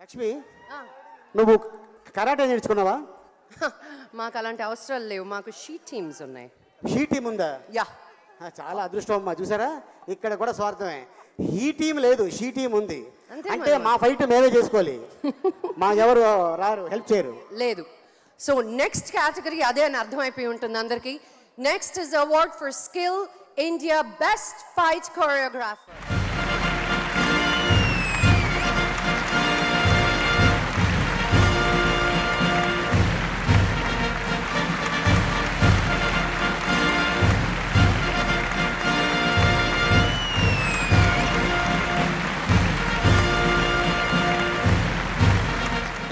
లక్ష్మి నువ్వు కరాటే నేర్చుకున్నావా? మాకు అలాంటి అవసరాలు లేవు, మాకు షీ టీమ్స్ ఉన్నాయి. షీ టీమ్ ఉందా? యా, చాలా అదృష్టం అమ్మా. చూసారా, ఇక్కడ కూడా స్వార్థమే. ఈ టీం లేదు, షీ టీం ఉంది. అంటే మా ఫైట్ మేమే చేసుకోవాలి, మా ఎవరు రారు, హెల్ప్ చేయరు. లేదు. సో నెక్స్ట్ కేటగిరీ అదే అని అర్థమైపోయి ఉంటుంది అందరికి. Next is award for skill India best fight choreographer.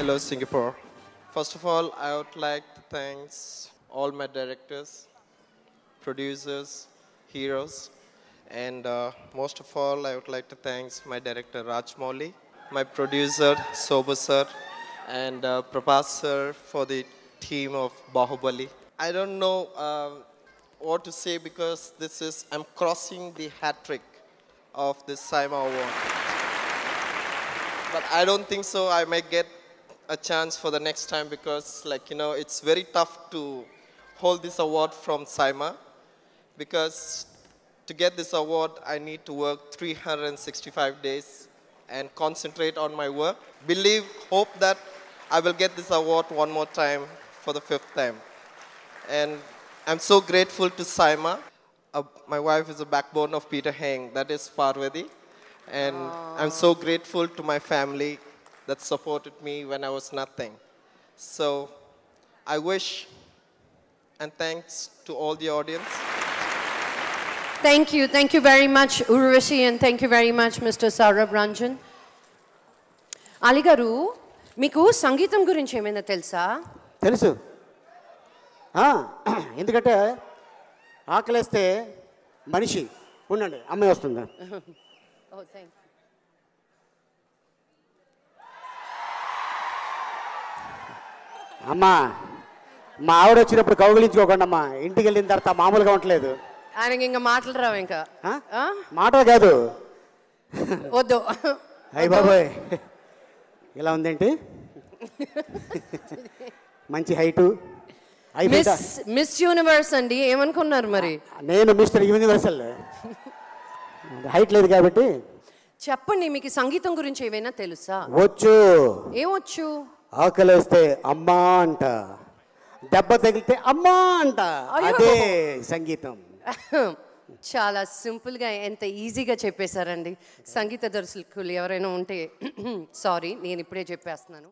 Hello Singapore. First of all, I would like to thank all my directors, producers, heroes, and most of all, I would like to thank my director Rajmouli, my producer Sobha sir, and Prabhas sir for the team of Bahubali. I don't know what to say because I'm crossing the hat trick of this SIMA award. But I don't think so. I may get a chance for the next time because, it's very tough to hold this award from SIMA because to get this award, I need to work 365 days and concentrate on my work. Hope that I will get this award one more time for the 5th time. And I'm so grateful to SIMA. My wife is the backbone of Peter Heng, that is Parvati. And I'm so grateful to my family that supported me when I was nothing. So I wish and thanks to all the audience. Thank you very much Urvashi, and thank you very much Mr. Saurabh Ranjan. Ali garu, meeku sangeetam gurinchi emaina telusa? తెలుసు. ఎందుకంటే ఆకలేస్తే మనిషి ఉండండి, అమ్మాయి వస్తుందా? Oh, thank you. అమ్మా, మా ఆవిడ వచ్చినప్పుడు కౌగిలించుకోకండి అమ్మా, ఇంటికి వెళ్ళిన తర్వాత మామూలుగా ఉండలేదు. ఆయనకి ఇంకా మాటలు రావు, ఇంకా మాటలు కాదు, వద్దు. అయ్య బాబోయ్, ఇలా ఉందేంటి? మంచి హైటు. మిస్ యూనివర్స్ అండి, ఏమనుకున్నారు మరి? నేను మిస్టర్ యూనివర్సల్. హైట్ లేదు కాబట్టి. చెప్పండి, మీకు సంగీతం గురించి ఏమైనా తెలుసా? వచ్చు. ఏమొచ్చు? ఆకలేస్తే అమ్మా అంట, దెబ్బ తగిలితే అమ్మా అంట, అదే సంగీతం. చాలా సింపుల్గా, ఎంత ఈజీగా చెప్పేశారండి. సంగీత దర్శకులు ఎవరైనా ఉంటే సారీ, నేను ఇప్పుడే చెప్పేస్తున్నాను.